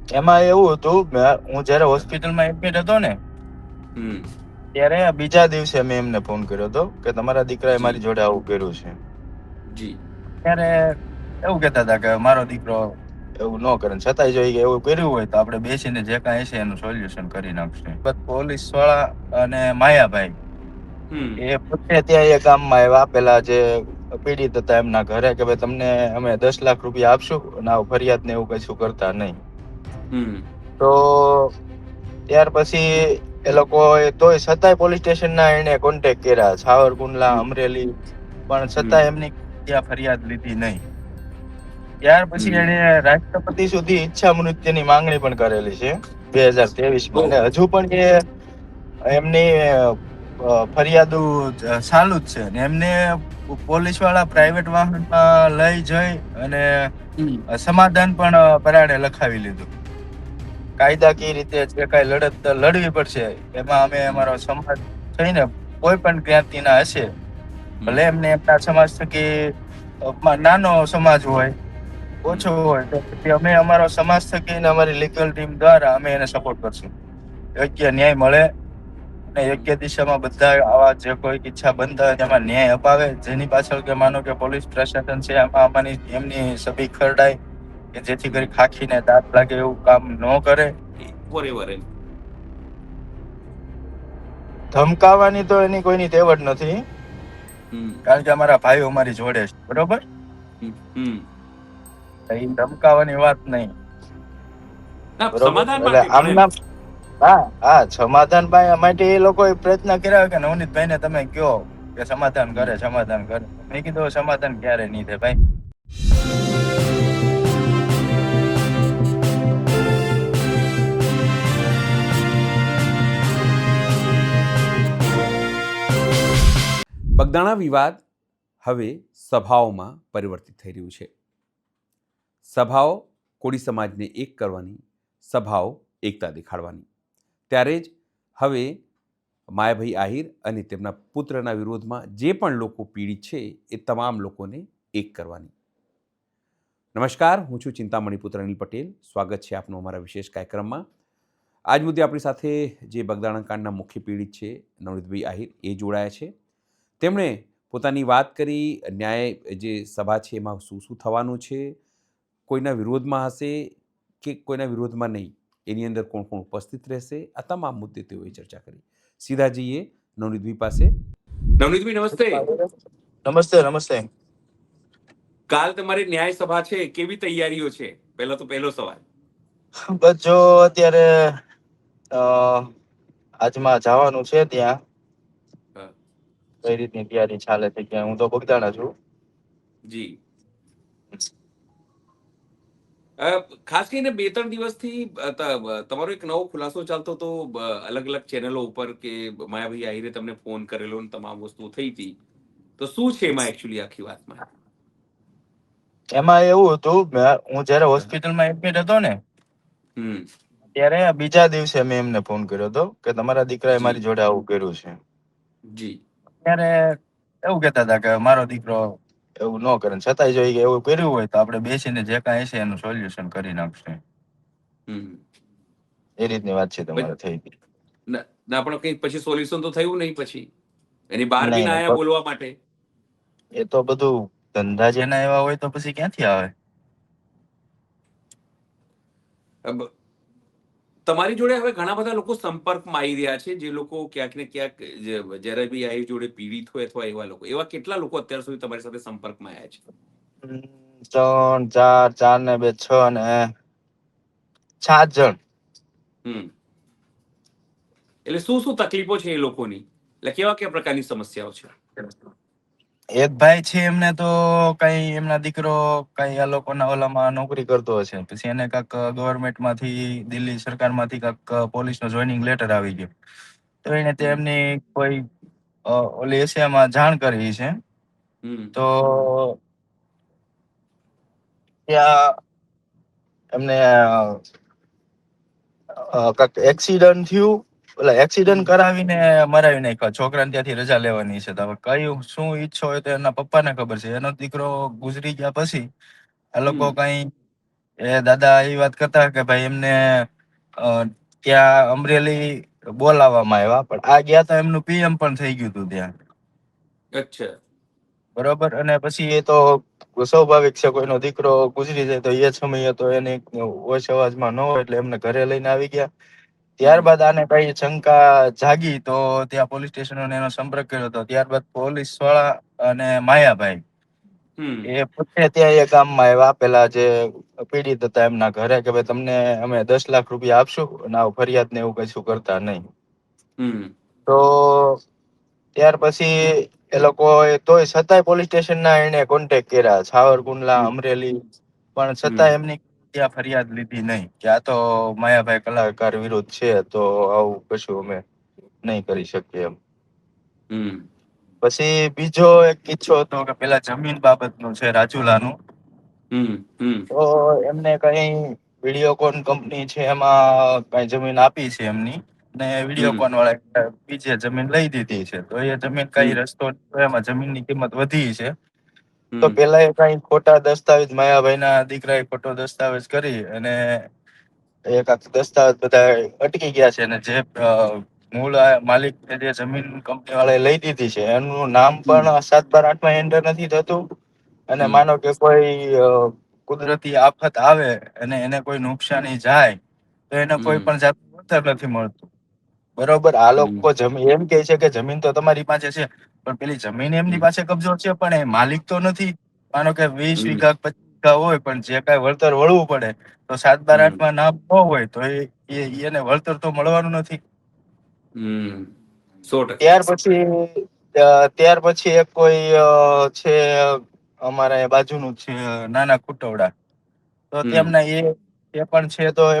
એમાં એવું હતું, હું જયારે હોસ્પિટલમાં એડમિટ હતો ને હમ ત્યારે બીજા દિવસે મેં એમને ફોન કર્યો હતો કે તમારા દીકરાએ જી મારી જોડે આવું કર્યું છે. જી ત્યારે એવું કહેતા હતા કે મારો દીકરો એવું ન કરે, છતાંય જો ઈ એવું કર્યું હોય તો આપણે બેસીને જે કાંઈ છે એનું સોલ્યુશન કરી નાખશું. પોલીસ વાળા અને માયાભાઈ હમ એ પોતે ત્યાં એ ગામમાં આવ્યા, પેલા જે પીડિત હતા એમના ઘરે, કે ભાઈ તમને અમે 10 લાખ રૂપિયા આપશું અને આવું ફરિયાદ ને એવું કશું કરતા નહીં. હમ તો ત્યાર પછી એ લોકો તોય છતાંય પોલીસ સ્ટેશન ના એને કોન્ટેક્ટ કર્યા, સાવરકુંડલા, હમ અમરેલી, પણ હમ છતાં એમની ત્યાં ફરિયાદ લીધી નહીં. ત્યાર પછી હમ એને રાષ્ટ્રપતિ સુધી ઈચ્છા મૃત્યુની માંગણી પણ કરેલી છે 2023માં, ઓહ અને હજુ પણ એમની ફરિયાદો ચાલુ જ છે. ને એમને પોલીસ વાળા પ્રાઇવેટ વાહનમાં લઈ જઈ અને હમ સમાધાન પણ પરાણે લખાવી લીધું. કાયદાકીય રીતે જે કાંઈ લડત લડવી પડશે એમાં અમે હમ અમારો સમાજ થઈને, કોઈ પણ જ્ઞાતિના હશે, ભલે હમ એમને એમના સમાજ થકી નાનો સમાજ હોય, ઓછો હમ હોય, તો પછી અમે અમારો સમાજ થકી ને અમારી લીગલ ટીમ દ્વારા અમે એને સપોર્ટ કરશું. યોગ્ય ન્યાય મળે અને યોગ્ય દિશામાં બધા આવા જે કોઈ ઈચ્છા બનતા હોય તેમાં ન્યાય અપાવે. જેની પાછળ કે માનો કે પોલીસ પ્રશાસન છે, આમાં એમની સભી ખરડાય કે જેથી કરી ખાખીને દાંત લાગે એવું કામ ન કરે. વરેવર ધમકાવાની તો એની કોઈની તેવડ નથી, હમ કારણ કે અમારા ભાઈઓ અમારી જોડે છે, બરોબર. હમ એ ધમકાવાની વાત નહીં, ના બરોબર. સમાધાન એટલે માટે પણ એમ આમના હા સમાધાન માટે એ લોકો પ્રયત્ન કર્યા કે નવનીતભાઈ ને તમે કયો કે સમાધાન હમ કરે, સમાધાન કરે. મેં કીધું સમાધાન ક્યારે નહીં થાય ભાઈ. બગદાણા વિવાદ હવે સભાઓમાં પરિવર્તિત થઈ રહ્યું છે. સભાઓ કોળી સમાજને એક કરવાની, સભાઓ એકતા દેખાડવાની. ત્યારે જ હવે માયાભાઈ આહિર અને તેમના પુત્રના વિરોધમાં જે પણ લોકો પીડિત છે એ તમામ લોકોને એક કરવાની. નમસ્કાર, હું છું ચિંતામણી પુત્ર અનિલ પટેલ. સ્વાગત છે આપનું અમારા વિશેષ કાર્યક્રમમાં. આજ મુદ્દે આપણી સાથે જે બગદાણા કાંડના મુખ્ય પીડિત છે નવનીતભાઈ આહિર એ જોડાયા છે. તેમણે પોતાની વાત કરી, ન્યાય જે સભા છે એમાં શું શું થવાનું છે, કોઈના વિરોધમાં હશે કે કોઈના વિરોધમાં નહીં, એની અંદર કોણ કોણ ઉપસ્થિત રહેશે, આ તમામ મુદ્દે તેઓએ ચર્ચા કરી. સીધા જઈએ નવનીતભાઈ પાસે. નવનીતભાઈ નમસ્તે. નમસ્તે. નમસ્તે. કાલ તમારી ન્યાય સભા છે, કેવી તૈયારીઓ છે? પહેલો સવાલ. બસ જો અત્યારે આજમાં જવાનું છે ત્યાં, કઈ રીતની તૈયારી ચાલે છે ત્યાં. હું તો બગદાણા છું. જી. ખાસ કરીને 2-3 દિવસથી તમારો એક નવો ખુલાસો ચાલતો હતો અલગ અલગ ચેનલો ઉપર, કે માયાભાઈ આહિરે તમને ફોન કરેલો ને તમામ વસ્તુઓ થઈ હતી. તો શું છે એમાં એકચ્યુઅલી આખી વાતમાં? એમાં એવું હતું, હું જયારે હોસ્પિટલમાં એડમિટ હતો ને હમ ત્યારે બીજા દિવસે મેં એમને ફોન કર્યો હતો કે તમારા દીકરાએ જી મારી જોડે આવું કર્યું છે. જી ત્યારે એવું કહેતા હતા કે મારો દીકરો એવું ન કરે, છતાંય જો એવું કર્યું હોય તો આપણે બેસીને જે કાંઈ છે એનું સોલ્યુશન કરી નાખશું. હમ એ રીતની વાત છે પછી તમારે થઈ ગઈ. ના પણ કંઈ પછી સોલ્યુશન તો થયું નહીં. પછી એની બહાર બી નહીં ના નહીં, આયા બોલવા માટે. એ તો બધું ધંધા જેના એવા હોય તો પછી ક્યાંથી આવે. તમારી જોડે હવે ઘણા બધા લોકો સંપર્કમાં આવી રહ્યા છે, જે લોકો ક્યાંક ને ક્યાંક જ્યારે બી આહિર જોડે પીડિત હોય અથવા એવા કેટલા લોકો અત્યાર સુધી તમારી સાથે સંપર્કમાં આવ્યા છે? 3, 4, 4 ને 2, 6 ને 7 જણ. એટલે શું શું તકલીફો છે એ લોકોની? એટલે કેવા કેવા પ્રકારની સમસ્યાઓ છે? એક ભાઈ છે, એમને તો કઈ એમના દીકરો કઈ આ લોકોના ઓલામાં નોકરી કરતો હશે, પછી એને કાંક ગવર્મેન્ટ માંથી, દિલ્હી સરકાર માંથી કાંક પોલીસ નો જોઈનિંગ લેટર આવી ગયો, તો એને હમ તેમની કોઈ ઓલી એશિયામાં જાણ કરી છે. હમ તો ત્યાં એમને કાંક એક્સિડન્ટ થયું, એટલે એક્સિડન્ટ હમ કરાવીને મરાવી નાખ્યા. છોકરાને ત્યાંથી રજા લેવાની છે, તો હવે કયું શું ઈચ્છો હોય તો એના પપ્પાને ખબર છે. એનો દીકરો ગુજરી ગયા પછી આ લોકો હમ કઈ એ દાદા એ વાત કરતા કે ભાઈ એમને ત્યાં અમરેલી બોલાવવામાં આવ્યા, પણ આ ગયા તો એમનું પીએમ પણ થઈ ગયું હતું ત્યાં. અચ્છા. બરોબર. અને પછી એ તો સ્વાભાવિક છે, કોઈનો દીકરો ગુજરી જાય તો એ સમયે તો એની ઓછ અવાજમાં ન હોય, એટલે એમને ઘરે લઈને આવી ગયા. ત્યારબાદ આને કઈ શંકા જાગી તો ત્યાં પોલીસ સ્ટેશન એનો સંપર્ક કર્યો હતો. ત્યારબાદ પોલીસ વાળા અને માયાભાઈ એ પોતે ત્યાં એ ગામમાં આવ્યા, પેલા જે પીડિત હતા એમના ઘરે, કે ભાઈ તમને અમે 10 લાખ રૂપિયા આપશું અને ફરિયાદ ને એવું કશું કરતા નહીં. તો ત્યાર પછી એ લોકો તોય છતાંય પોલીસ સ્ટેશન ના એને કોન્ટેક્ટ કર્યા, સાવરકુંડલા, અમરેલી, પણ છતાં એમની ત્યાં ફરિયાદ લીધી નહીં, કે આ તો માયાભાઈ કલાકાર વિરુદ્ધ છે, તો આવું કશું અમે નહીં કરી શકીએ એમ. પછી બીજો એક કિસ્સો હતો કે પેલા જમીન બાબતનું છે, રાજુલાનું. તો એમને કઈ વિડીયોકોન કંપની છે, એમાં કઈ જમીન આપી છે એમની, ને વિડીયોકોન વાળા બીજે જમીન લઈ દીધી છે. તો એ જમીન કઈ રસ્તો એમાં જમીનની કિંમત વધી છે. તો પેલા એ કઈ ખોટા દસ્તાવેજ, માયાભાઈ ના દીકરાએ ખોટો દસ્તાવેજ કરી અને એક દસ્તાવેજ બધા અટકી ગયા છે, અને જે મૂળ માલિક જે જમીન કંપની વાળા લઈ દીધી છે, એનું નામ પણ 7/8 એન્ટર નથી થતું. અને માનો કે કોઈ કુદરતી આફત આવે અને એને કોઈ નુકસાની જાય તો એને કોઈ પણ જાતનું વળતર નથી મળતું. બરોબર. આ લોકો એમ કે છે કે જમીન તો તમારી પાસે છે, પણ પેલી જમીન એમની પાસે કબજો છે, પણ એ માલિક તો નથી. માનો કે 20 વીઘા 25 વીઘા હોય, પણ જે કઈ વળતર વળવું પડે તો 7/8 નામ ન હોય તો એને વળતર તો મળવાનું નથી. 100%. ત્યાર પછી એક કોઈ છે અમારા બાજુનું છે, નાના કુટવડા, તો તેમના એ પણ છે. તો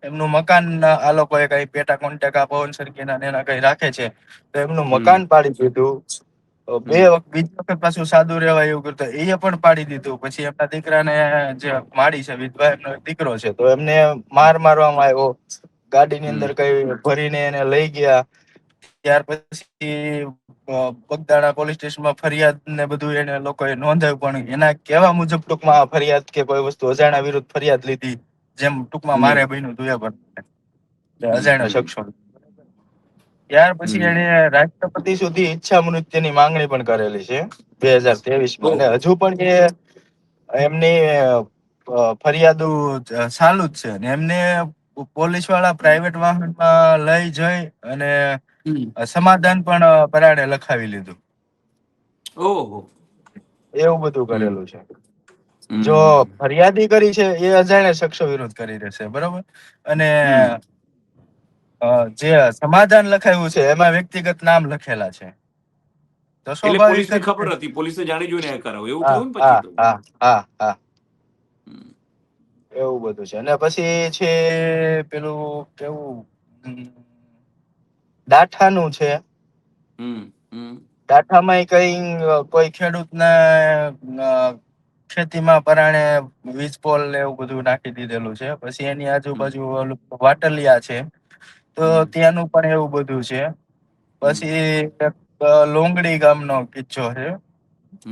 એમનું મકાન આ લોકોએ કઈ પેટા કોન્ટેક પવન સરખીના એના કઈ રાખે છે, તો એમનું મકાન પાડી દીધું. બીજી વખત પાછું સાદું રહેવાય એવું કરતા એ પણ પાડી દીધું. પછી એમના દીકરાને જે માડી છે, વિધવા એમનો દીકરો છે, તો એમને મારવામાં આવ્યો. ગાડીની અંદર કઈ ભરીને એને લઈ ગયા. ત્યાર પછી બગદાણા પોલીસ સ્ટેશનમાં ફરિયાદ ને બધું એને લોકોએ નોંધાવ્યું, પણ એના કહેવા મુજબ ટૂંકમાં ફરિયાદ કે કોઈ વસ્તુ અજાણ્યા વિરુદ્ધ ફરિયાદ લીધી, જેમ ટૂંકમાં મારે બન્યું હતું એ પણ અજાણ્યો શખ્સો. ત્યાર પછી એને રાષ્ટ્રપતિ સુધી ઈચ્છા મૃત્યુની માંગણી પણ કરેલી છે 2023માં, અને હજુ પણ એમની ફરિયાદો ચાલુ જ છે. ને એમને પોલીસ વાળા પ્રાઇવેટ વાહનમાં લઈ જઈ અને સમાધાન પણ પરાણે લખાવી લીધું. ઓહો. એવું બધું કરેલું છે. જો ફરિયાદી કરી છે એ અજાણ્યા શખ્સો વિરોધ કરી રહેશે, બરોબર. અને જે સમાધાન લખાયું છે એમાં વ્યક્તિગત નામ લખેલા છે. તો એટલે સ્વાભાવિક પોલીસને જ છે. ખબર હતી, પોલીસે જાણી જોઈને આ કરાવું એવું હા થયું ને પછી હા તો. હા હા હા એવું બધું છે. અને પછી છે પેલું કેવું ડાઠાનું છે. ડાઠામાં કઈ કોઈ ખેડૂતને ખેતીમાં પરાણે વીજ પોલ ને એવું બધું નાખી દીધેલું છે. પછી એની આજુબાજુ વાટલિયા છે, તો ત્યાંનું પણ એવું બધું છે. પછી એક લોંગડી ગામનો કિસ્સો છે.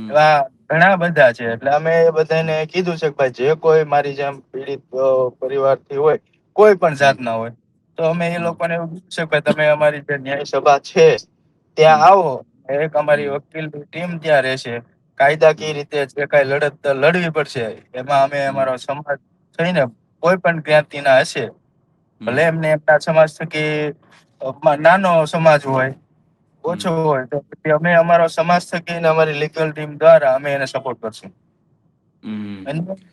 એવા ઘણા બધા છે. એટલે અમે એ બધાને કીધું છે કે ભાઈ જે કોઈ મારી જેમ પીડિત પરિવારથી હોય, કોઈ પણ જાત ના હોય, તો અમે એ લોકોને એવું કીધું છે કે તમે અમારી જે ન્યાય સભા છે ત્યાં આવો. એક અમારી વકીલની ટીમ ત્યાં રહેશે. કાયદાકીય રીતે જે કઈ લડત લડવી પડશે એમાં અમે અમારો સમાજ થઈને કોઈ પણ જ્ઞાતિના હશે, ભલે એમને એમના સમાજ થકી નાનો સમાજ હોય, ઓછો હોય, તો અમે અમારો સમાજ થકીને અમારી લીગલ ટીમ દ્વારા અમે એને સપોર્ટ કરશું.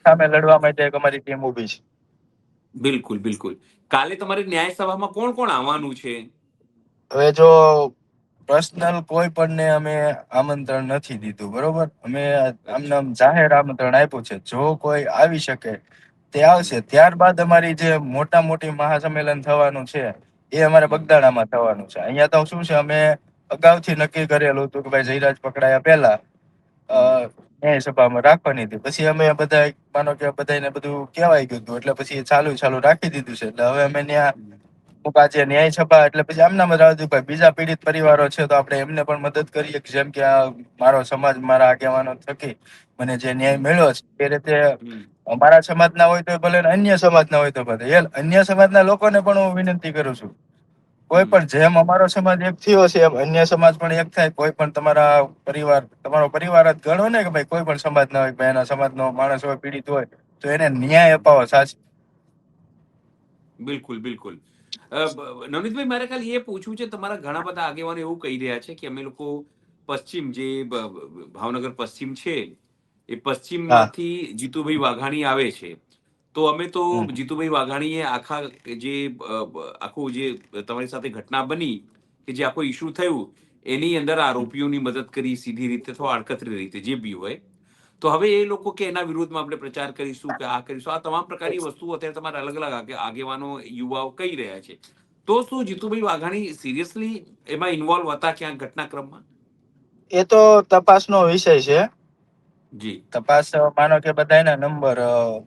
સામે લડવા માટે એક અમારી ટીમ ઉભી છે. બિલકુલ બિલકુલ. કાલે તમારી ન્યાય સભામાં કોણ કોણ આવવાનું છે? હવે જો પર્સનલ કોઈ પણને અમે આમંત્રણ નથી દીધું, બરોબર. અમે આમને જાહેર આમંત્રણ આપ્યું છે. જો કોઈ આવી શકે તે આવશે. ત્યારબાદ અમારી જે મોટા મોટી મહાસંમેલન થવાનું છે એ અમારે બગદાણામાં થવાનું છે. અહિયાં તો શું છે, અમે અગાઉથી નક્કી કરેલું હતું કે ભાઈ જયરાજ પકડાયા પેલા ન્યાય સભામાં રાખવાની હતી. પછી અમે બધા માનો કે બધાને બધું કેવાય ગયું હતું, એટલે પછી ચાલુ રાખી દીધું છે. એટલે હવે અમે આજે ન્યાય સભા એટલે પછી આમનામ જ રાજુભાઈ બીજા પીડિત પરિવારો છે તો આપણે એમને પણ મદદ કરીએ, જેમ કે મારો સમાજ મારા આગેવાનો થકી મને જે ન્યાય મળ્યો છે એ રીતે અમારા સમાજના હોય તો ભલે ને અન્ય સમાજના હોય તો ભલે. અન્ય સમાજના લોકોને પણ હું વિનંતી કરું છું, કોઈ પણ જેમ અમારો સમાજ એક થયો છે એમ અન્ય સમાજ પણ એક થાય. કોઈ પણ તમારો પરિવાર જ ગણો ને, કે ભાઈ કોઈ પણ સમાજ ના હોય, એના સમાજનો માણસ હોય પીડિત હોય તો એને ન્યાય અપાવો. સાચી બિલકુલ બિલકુલ. નવનીતભાઈ, મારે ખાલી એ પૂછવું છે, તમારા ઘણા બધા આગેવાનો એવું કહી રહ્યા છે કે અમે લોકો પશ્ચિમ, જે ભાવનગર પશ્ચિમ છે, એ પશ્ચિમ હા. માંથી જીતુભાઈ વાઘાણી આવે છે, તો અમે તો હમ. જીતુભાઈ વાઘાણીએ આખું જે તમારી સાથે ઘટના બની, કે જે આખો ઇસ્યુ થયું, એની અંદર આરોપીઓની મદદ કરી, સીધી રીતે અથવા આડકતરી રીતે, જે બી હોય. તો હવે એ લોકો કે એના વિરુદ્ધમાં આપણે પ્રચાર કરીશું, કે આ કરીશું, આ તમામ પ્રકારની વસ્તુઓ અત્યારે તમારા અલગ અલગ આગેવાનો, યુવાઓ કહી રહ્યા છે. તો શું જીતુભાઈ વાઘાણી સિરિયસલી એમાં ઇન્વોલ્વ હતા ક્યાંક ઘટનાક્રમમાં? એ તો તપાસનો વિષય છે. જી. તપાસ માનો કે બધાના નંબર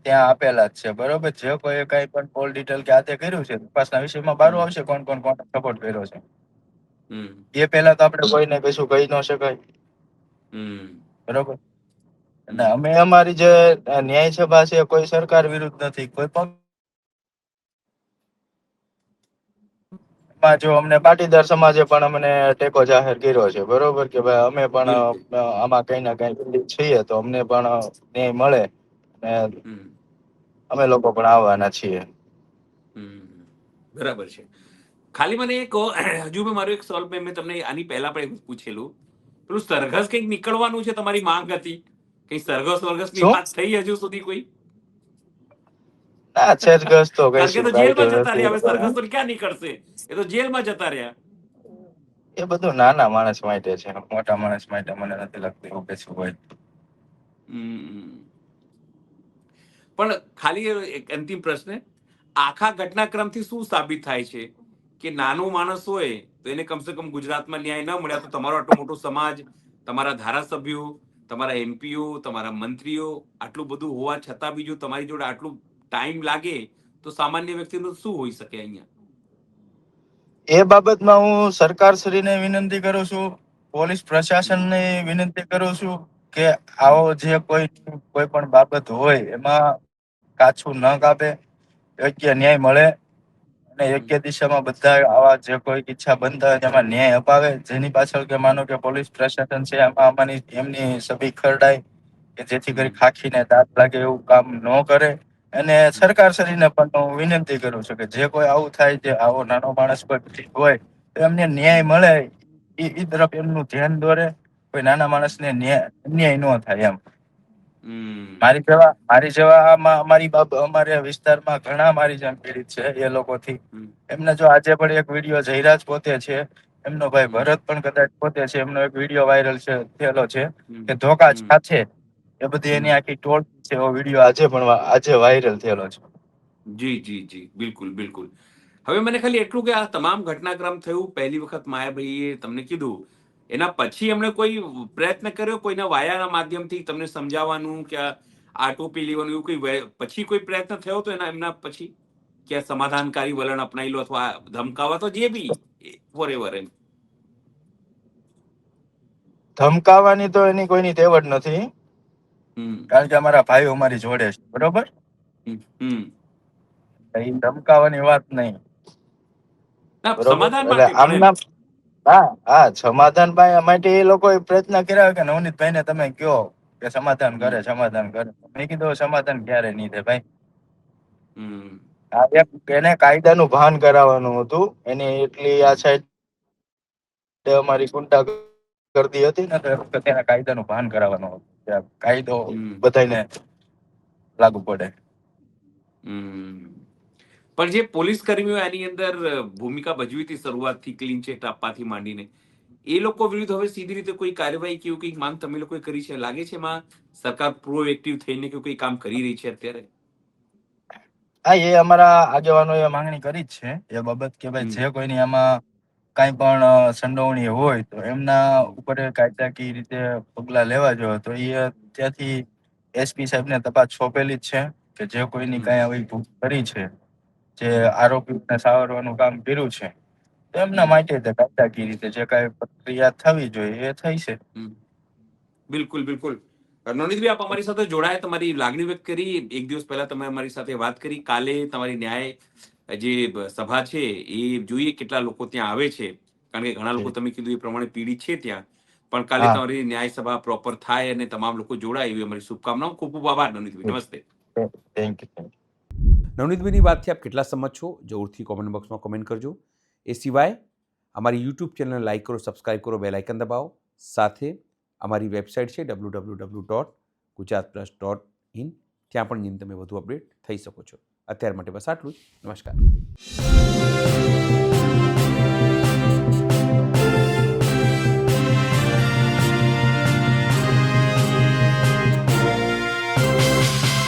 ત્યાં આપેલા જ છે, બરોબર. જે કોઈ કઈ પણ પોલ ડિટેલ કે આતે કર્યું છે, તપાસના વિષયમાં બહાર આવશે કોણ કોણ સપોર્ટ કર્યો છે. હમ એ પેલા તો આપણે કોઈને કશું કહી ન શકાય, હમ બરોબર. અને હમ અમે અમારી જે ન્યાય સભા છે, કોઈ સરકાર વિરુદ્ધ નથી, કોઈ પણ જો અમને પાટીદાર સમાજે પણ અમને ટેકો જાહેર કર્યો છે, બરોબર, કે ભાઈ અમે પણ બિલકુલ. આમાં કઈ ના કઈ છીએ તો અમને પણ ન્યાય મળે, અને હમ અમે લોકો પણ આવવાના છીએ. હમ બરાબર છે. ખાલી મને એક હજુ મારો એક સવાલ, મેં તમને આની પહેલા પણ પૂછેલું, પેલું સરઘસ કંઈક નીકળવાનું છે, તમારી માંગ હતી, કઈ સરઘસ ની શું વાત થઈ હજુ સુધી કોઈ? ના, સરઘસ તો કારણ કે કઈશું તો જેલમાં કાઢ્યું જતા રહ્યા, હવે નથી. સરઘસ તો ક્યાં નીકળશે, એ તો જેલમાં જતા રહ્યા. એ બધું નાના માણસ માટે છે, મોટા માણસ માટે મને નથી લાગતું એવું કશું હોય. હમ પણ ખાલી એક અંતિમ પ્રશ્ન, આખા ઘટનાક્રમથી શું સાબિત થાય છે કે નાનો માણસ હોય તો એને કમસે કમ ગુજરાતમાં ન્યાય ન મળ્યા, તો તમારો આટલો મોટો સમાજ, તમારા ધારાસભ્યો, તમારા એમપીઓ, તમારા મંત્રીઓ, આટલું બધું હોવા છતાં બી જો તમારી જોડે આટલું ટાઈમ લાગે, તો સામાન્ય વ્યક્તિનું શું હોઈ શકે અહીંયા? એ બાબતમાં હું સરકારશ્રીને વિનંતી કરું છું, પોલીસ હમ પ્રશાસનને વિનંતી કરું છું કે આવો જે કોઈ પણ બાબત હોય એમાં કાછું ન કાપે, યોગ્ય ન્યાય મળે, અને હમ યોગ્ય દિશામાં બધા આવા જે કોઈ ઈચ્છા બનતા હોય તેમાં ન્યાય અપાવે. જેની પાછળ કે માનો કે પોલીસ પ્રશાસન છે, આમાં એમની સભી ખરડાય, કે જેથી કરી હમ ખાખીને દાગ લાગે એવું કામ ન કરે. અને હમ સરકારશ્રીને પણ હું વિનંતી કરું છું કે જે કોઈ આવું થાય, જે આવો નાનો માણસ કોઈ હોય તો એમને ન્યાય હમ મળે, એ તરફ એમનું ધ્યાન દોરે. કોઈ નાના માણસને અન્યાય ન થાય એમ. હમ મારી જેવા અમારા વિસ્તારમાં ઘણા મારી જેમ પીડિત છે એ લોકોથી. હમ એમને જો આજે પણ એક વિડીયો જયરાજ પોતે છે, એમનો ભાઈ હમ ભરત પણ કદાચ પોતે છે, એમનો એક વિડીયો વાયરલ થયેલો છે હમ કે ધોકા હમ સાથે એ બધી હમ એની આખી ટોળ છે, એવો વિડીયો આજે વાયરલ થયેલો છે. જી જી જી, બિલકુલ બિલકુલ. હવે મને ખાલી એટલું કે આ તમામ ઘટનાક્રમ થયું, પહેલી વખત માયાભાઈએ તમને કીધું, એના પછી એમણે કોઈ પ્રયત્ન કર્યો, કોઈના વાયાના માધ્યમથી તમને સમજાવવાનું, કે આ ટોપી લેવાનું, એવું કોઈ પછી કોઈ પ્રયત્ન થયો તો એમના પછી, કે સમાધાનકારી વલણ અપનાવી લો, અથવા ધમકાવા, તો જે બી ફોરએવર એમ? ધમકાવાની તો એની કોઈની તેવડ નથી, હમ કારણ કે અમારા ભાઈઓ અમારી જોડે છે, બરોબર. હમ એ ધમકાવાની વાત નહીં, ના, બરોબર. સમાધાન એટલે માટે પણ એમ. આમના હા હા, સમાધાન માટે એ લોકોએ પ્રયત્ન કર્યા કે નવનીતભાઈને તમે કયો કે સમાધાન હમ કરે, સમાધાન કરે. મેં કીધું સમાધાન ક્યારે નહીં થાય ભાઈ. હમ એને કાયદાનું ભાન કરાવવાનું હતું. એની એટલી આ હમ સાઈડ અમારી ગુંડાગર્દી હતી ને, તો એ વખતે એને કાયદાનું ભાન કરાવવાનું હતું. કાયદો હમ બધાને લાગુ પડે. હમ પણ જે પોલીસ કર્મીઓ આની અંદર ભૂમિકા ભજવી હતી શરૂઆતથી, ક્લીન ચીટ આપવાથી માંડીને, એ લોકો વિરુદ્ધ હવે સીધી રીતે કોઈ કાર્યવાહી કે એવું કંઈક માંગ તમે લોકોએ કરી છે? લાગે છે એમાં સરકાર પ્રોએક્ટિવ થઈને કે કોઈ કામ કરી રહી છે અત્યારે? હા, એ અમારા આગેવાનોએ માંગણી કરી જ છે એ બાબત, કે ભાઈ હમ જે કોઈની આમાં કઈ પણ સંડોવણી હોય તો એમના હમ ઉપર કાયદાકીય રીતે પગલા લેવા જોઈએ. તો એ ત્યાંથી એસપી સાહેબને તપાસ સોંપેલી જ છે, કે જે કોઈની હમ કઈ આવી ભૂલ કરી છે, જે હમ આરોપીઓને સાવરવાનું કામ કર્યું છે, તો એમના હમ માટે કાયદાકીય રીતે જે કઈ પ્રક્રિયા થવી જોઈએ એ થઈ છે. હમ બિલકુલ બિલકુલ. નવનીતભાઈ, આપ અમારી સાથે જોડાયા, તમારી લાગણી વ્યક્ત કરી. એક દિવસ પહેલા તમે અમારી સાથે વાત કરી. કાલે તમારી ન્યાય જે સભા છે એ જોઈએ કેટલા લોકો ત્યાં આવે છે, કારણ કે ઘણા લોકો તમે કીધું એ પ્રમાણે પીડિત છે ત્યાં. પણ કાલે હા, તમારી ન્યાય સભા પ્રોપર થાય અને તમામ લોકો જોડાય એવી અમારી શુભકામનાઓ. ખૂબ ખૂબ આભાર નવનીતભાઈ. નમસ્તે. Thank you. નવનીતભાઈની વાતથી આપ કેટલા સમજ છો જરૂરથી કોમેન્ટ બોક્સમાં કોમેન્ટ કરજો. એ સિવાય અમારી યુટ્યુબ ચેનલને લાઈક કરો, સબસ્ક્રાઇબ કરો, બેલ આઇકન દબાવો. સાથે અમારી વેબસાઇટ છે www.gujaratplus.in, ત્યાં પણ જઈને તમે વધુ અપડેટ થઈ શકો છો. અત્યાર માટે બસ આટલું જ. નમસ્કાર.